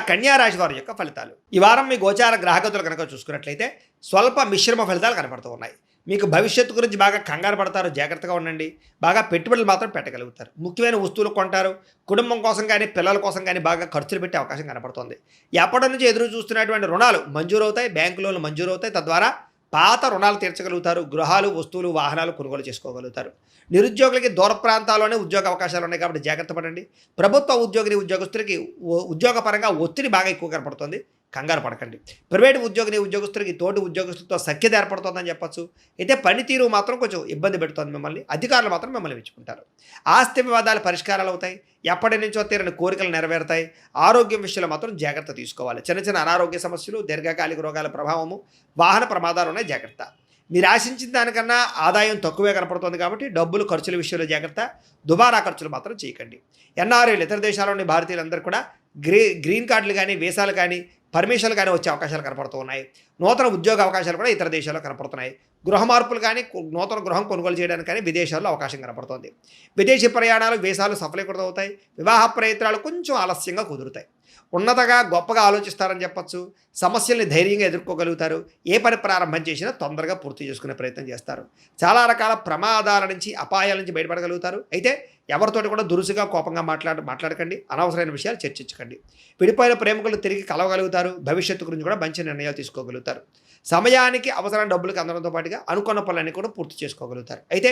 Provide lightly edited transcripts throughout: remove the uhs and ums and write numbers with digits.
కన్యా రాశి వారి యొక్క ఫలితాలు. ఈ వారం మీ గోచార గ్రహగతులు కనుక చూసుకున్నట్లయితే స్వల్ప మిశ్రమ ఫలితాలు కనపడుతూ ఉన్నాయి. మీకు భవిష్యత్తు గురించి బాగా కంగారు పడతారు, జాగ్రత్తగా ఉండండి. బాగా పెట్టుబడులు మాత్రం పెట్టగలుగుతారు. ముఖ్యమైన వస్తువులు కొంటారు. కుటుంబం కోసం కానీ పిల్లల కోసం కానీ బాగా ఖర్చులు పెట్టే అవకాశం కనపడుతుంది. ఎప్పటి నుంచి ఎదురు చూస్తున్నటువంటి రుణాలు మంజూరవుతాయి, బ్యాంకు లోన్లు మంజూరవుతాయి. తద్వారా పాత రుణాలు తీర్చగలుగుతారు. గృహాలు, వస్తువులు, వాహనాలు కొనుగోలు చేసుకోగలుగుతారు. నిరుద్యోగులకి దూర ప్రాంతాల్లోనే ఉద్యోగ అవకాశాలు ఉన్నాయి కాబట్టి జాగ్రత్త పడండి. ప్రభుత్వ ఉద్యోగస్తులకి ఉద్యోగపరంగా ఒత్తిడి బాగా ఎక్కువ కనపడుతుంది, కంగారు పడకండి. ప్రైవేటు ఉద్యోగస్తులకి తోటి ఉద్యోగస్తులతో సఖ్యత ఏర్పడుతుందని చెప్పచ్చు. అయితే పనితీరు మాత్రం కొంచెం ఇబ్బంది పెడుతుంది మిమ్మల్ని. అధికారులు మాత్రం మిమ్మల్ని మెచ్చుకుంటారు. ఆస్తి వివాదాలు పరిష్కారాలు అవుతాయి. ఎప్పటి నుంచో తీరని కోరికలు నెరవేరుతాయి. ఆరోగ్యం విషయంలో మాత్రం జాగ్రత్త తీసుకోవాలి. చిన్న చిన్న అనారోగ్య సమస్యలు, దీర్ఘకాలిక రోగాల ప్రభావము, వాహన ప్రమాదాలు ఉన్నాయి, జాగ్రత్త. మీరు ఆశించిన దానికన్నా ఆదాయం తక్కువే కనపడుతుంది కాబట్టి డబ్బులు ఖర్చుల విషయంలో జాగ్రత్త. దుబారా ఖర్చులు మాత్రం చేయకండి. ఎన్ఆర్ఐలు, ఇతర దేశాల్లోని భారతీయులందరూ కూడా గ్రీన్ కార్డులు కానీ, వీసాలు కానీ, పర్మిషన్లు కానీ వచ్చే అవకాశాలు కనపడుతూ ఉన్నాయి. నూతన ఉద్యోగ అవకాశాలు కూడా ఇతర దేశాల్లో కనపడుతున్నాయి. గృహ మార్పులు కానీ, నూతన గృహం కొనుగోలు చేయడానికి కానీ విదేశాల్లో అవకాశం కనపడుతుంది. విదేశీ ప్రయాణాలు, వీసాలు సఫలీకృతమవుతాయి. వివాహ ప్రయత్నాలు కొంచెం ఆలస్యంగా కుదురుతాయి. ఉన్నతగా గొప్పగా ఆలోచిస్తారని చెప్పచ్చు. సమస్యల్ని ధైర్యంగా ఎదుర్కోగలుగుతారు. ఏ పని ప్రారంభం చేసినా తొందరగా పూర్తి చేసుకునే ప్రయత్నం చేస్తారు. చాలా రకాల ప్రమాదాల నుంచి, అపాయాల నుంచి బయటపడగలుగుతారు. అయితే ఎవరితోటి కూడా దురుసుగా కోపంగా మాట్లాడకండి. అనవసరమైన విషయాలు చర్చించకండి. విడిపోయిన ప్రేమికులు తిరిగి కలవగలుగుతారు. భవిష్యత్తు గురించి కూడా మంచి నిర్ణయాలు తీసుకోగలుగుతారు. సమయానికి అవసరం డబ్బులకు అందడంతో పాటుగా అనుకున్న పనులన్నీ కూడా పూర్తి చేసుకోగలుగుతారు. అయితే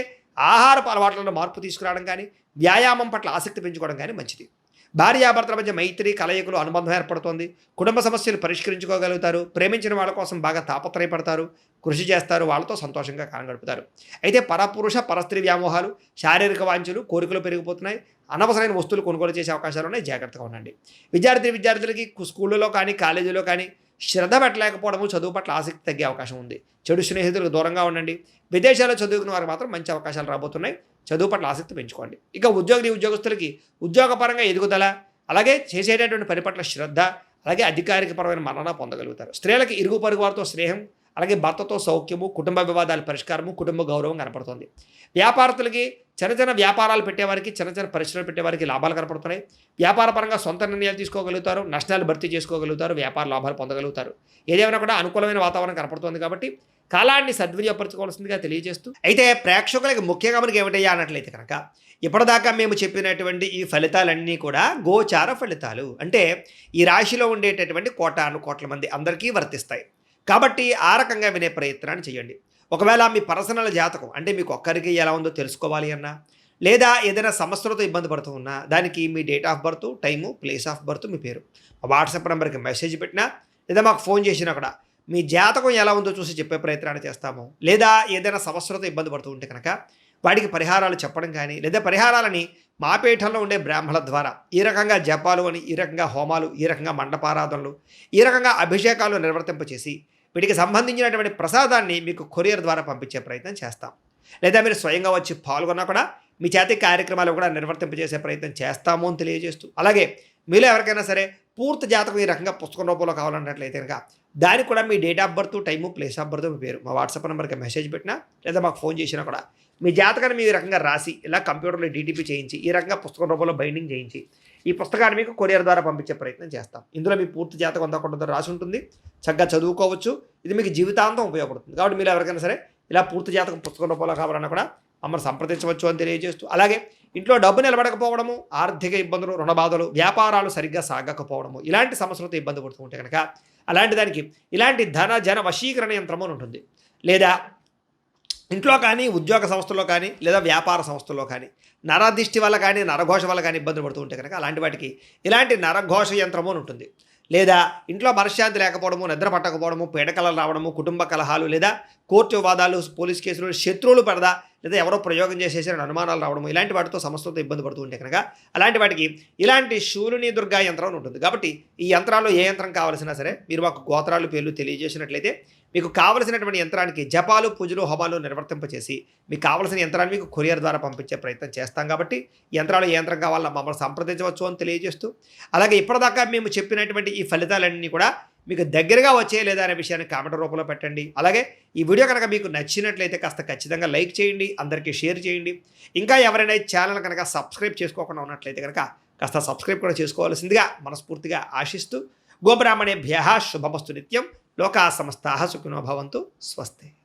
ఆహారపు అలవాట్లలో మార్పు తీసుకురావడం కానీ, వ్యాయామం పట్ల ఆసక్తి పెంచుకోవడం కానీ మంచిది. భార్యాభర్తల మధ్య మైత్రి, కలయికలు, అనుబంధం ఏర్పడుతోంది. కుటుంబ సమస్యలు పరిష్కరించుకోగలుగుతారు. ప్రేమించిన వాళ్ళ కోసం బాగా తాపత్రయపడతారు, కృషి చేస్తారు. వాళ్ళతో సంతోషంగా కాలం గడుపుతారు. అయితే పరపురుష పరస్త్రీ వ్యామోహాలు, శారీరక వాంఛలు, కోరికలు పెరిగిపోతున్నాయి. అనవసరమైన వస్తువులు కొనుగోలు చేసే అవకాశాలు ఉన్నాయి, జాగ్రత్తగా ఉండండి. విద్యార్థులకి స్కూళ్ళలో కానీ, కాలేజీలో కానీ శ్రద్ధ పెట్టలేకపోవడము, చదువు పట్ల ఆసక్తి తగ్గే అవకాశం ఉంది. చెడు స్నేహితులకు దూరంగా ఉండండి. విదేశాల్లో చదువుకున్న వారికి మాత్రం మంచి అవకాశాలు రాబోతున్నాయి. చదువు పట్ల ఆసక్తి పెంచుకోండి. ఇక ఉద్యోగస్తులకి ఉద్యోగపరంగా ఎదుగుదల, అలాగే చేసేటటువంటి పని పట్ల శ్రద్ధ, అలాగే అధికారికపరమైన మన్నన పొందగలుగుతారు. స్త్రీలకి ఇరుగు పొరుగు వారితో స్నేహం, అలాగే భర్తతో సౌఖ్యము, కుటుంబ వివాదాల పరిష్కారము, కుటుంబ గౌరవం కనపడుతుంది. వ్యాపారస్తులకి చిన్న వ్యాపారాలు పెట్టేవారికి, చిన్న పరిశ్రమలు పెట్టేవారికి లాభాలు కనపడుతున్నాయి. వ్యాపారపరంగా సొంత నిర్ణయాలు తీసుకోగలుగుతారు. నష్టాలు భర్తీ చేసుకోగలుగుతారు. వ్యాపార లాభాలు పొందగలుగుతారు. ఏదేమైనా కూడా అనుకూలమైన వాతావరణం కనపడుతుంది కాబట్టి కాలాన్ని సద్వినియోగపరచుకోవాల్సిందిగా తెలియజేస్తూ, అయితే ప్రేక్షకులకి ముఖ్యంగా మనకి ఏమిటయ్యా అన్నట్లయితే కనుక, ఇప్పటిదాకా మేము చెప్పినటువంటి ఈ ఫలితాలన్నీ కూడా గోచార ఫలితాలు. అంటే ఈ రాశిలో ఉండేటటువంటి కోట్ల మంది అందరికీ వర్తిస్తాయి. కాబట్టి ఆ రకంగా వినే ప్రయత్నాన్ని చేయండి. ఒకవేళ మీ పర్సనల్ జాతకం అంటే మీకు ఒక్కరికి ఎలా ఉందో తెలుసుకోవాలి అన్నా, లేదా ఏదైనా సమస్యలతో ఇబ్బంది పడుతూ ఉన్నా, దానికి మీ date of birth, time, place of birth, మీ పేరు, వాట్సాప్ నెంబర్కి మెసేజ్ పెట్టినా, లేదా మాకు ఫోన్ చేసినా కూడా మీ జాతకం ఎలా ఉందో చూసి చెప్పే ప్రయత్నాన్ని చేస్తాము. లేదా ఏదైనా సమస్యలతో ఇబ్బంది పడుతూ ఉంటే కనుక వాటికి పరిహారాలు చెప్పడం కానీ, లేదా పరిహారాలని మా పీఠంలో ఉండే బ్రాహ్మణుల ద్వారా ఈ రకంగా జపాలు అని, ఈ రకంగా హోమాలు, ఈ రకంగా మండపారాధనలు, ఈ రకంగా అభిషేకాలు నిర్వర్తింపచేసి వీటికి సంబంధించినటువంటి ప్రసాదాన్ని మీకు కొరియర్ ద్వారా పంపించే ప్రయత్నం చేస్తాం. లేదా మీరు స్వయంగా వచ్చి పాల్గొన్నా కూడా మీ చేతి కార్యక్రమాలు కూడా నిర్వర్తింపజేసే ప్రయత్నం చేస్తాము అని తెలియజేస్తూ, అలాగే మీలో ఎవరికైనా సరే పూర్తి జాతకం ఈ రకంగా పుస్తకం రూపంలో కావాలన్నట్లయితే కనుక దానికి కూడా మీ date of birth, time, place of birth, మీ పేరు మా వాట్సాప్ నెంబర్కి మెసేజ్ పెట్టినా, లేదా మాకు ఫోన్ చేసినా కూడా మీ జాతకాన్ని మీ రకంగా రాసి ఇలా కంప్యూటర్లో డీటీపీ చేయించి ఈ రకంగా పుస్తకం రూపంలో బైండింగ్ చేయించి ఈ పుస్తకాన్ని మీకు కొరియర్ ద్వారా పంపించే ప్రయత్నం చేస్తాం. ఇందులో మీ పూర్తి జాతకం అంతా కొంత రాసి ఉంటుంది. చక్కగా చదువుకోవచ్చు. ఇది మీకు జీవితాంతం ఉపయోగపడుతుంది. కాబట్టి మీరు ఎవరికైనా సరే ఇలా పూర్తి జాతకం పుస్తకం రూపంలో కావాలన్నా కూడా మమ్మల్ని సంప్రదించవచ్చు అని తెలియజేస్తూ, అలాగే ఇంట్లో డబ్బు నిలబడకపోవడము, ఆర్థిక ఇబ్బందులు, రుణ బాధలు, వ్యాపారాలు సరిగ్గా సాగకపోవడము, ఇలాంటి సమస్యలతో ఇబ్బంది పడుతూ ఉంటే కనుక అలాంటి దానికి ఇలాంటి జన వశీకరణ యంత్రము అని ఉంటుంది. లేదా ఇంట్లో కానీ, ఉద్యోగ సంస్థల్లో కానీ, లేదా వ్యాపార సంస్థల్లో కానీ నరదిష్టి వల్ల కానీ, నరఘోష వల్ల కానీ ఇబ్బందులు పడుతూ ఉంటే కనుక అలాంటి వాటికి ఇలాంటి నరఘోష యంత్రము అని ఉంటుంది. లేదా ఇంట్లో మనశ్శాంతి లేకపోవడము, నిద్ర పట్టకపోవడము, పీడకలలు రావడము, కుటుంబ కలహాలు, లేదా కోర్టు వివాదాలు, పోలీస్ కేసులు, శత్రువులు పడదా, లేదా ఎవరో ప్రయోగం చేసేసిన అనుమానాలు రావడము, ఇలాంటి వాటితో సమస్యలతో ఇబ్బంది పడుతూ ఉంటే కనుక అలాంటి వాటికి ఇలాంటి శూలిని దుర్గా యంత్రం అని ఉంటుంది. కాబట్టి ఈ యంత్రాల్లో ఏ యంత్రం కావాల్సినా సరే మీరు మాకు గోత్రాలు, పేర్లు తెలియజేసినట్లయితే మీకు కావలసినటువంటి యంత్రానికి జపాలు, పూజలు, హోమాలు నిర్వర్తింపచేసి మీకు కావలసిన యంత్రాన్ని మీకు కొరియర్ ద్వారా పంపించే ప్రయత్నం చేస్తాం. కాబట్టి యంత్రాలు ఏ యంత్రం కావాలో మమ్మల్ని సంప్రదించవచ్చు అని తెలియజేస్తూ, అలాగే ఇప్పటిదాకా మేము చెప్పినటువంటి ఈ ఫలితాలన్నీ కూడా మీకు దగ్గరగా వచ్చే లేదా అనే విషయాన్ని కామెంట్ రూపంలో పెట్టండి. అలాగే ఈ వీడియో కనుక మీకు నచ్చినట్లయితే కాస్త ఖచ్చితంగా లైక్ చేయండి, అందరికీ షేర్ చేయండి. ఇంకా ఎవరైనా ఛానల్ కనుక సబ్స్క్రైబ్ చేసుకోకుండా ఉన్నట్లయితే కనుక కాస్త సబ్స్క్రైబ్ కూడా చేసుకోవాల్సిందిగా మనస్ఫూర్తిగా ఆశిస్తూ గోబ్రాహ్మణేభ్య శుభమస్తు నిత్యం. లోకా సమస్తాః సుఖినో భవంతు. స్వస్తి.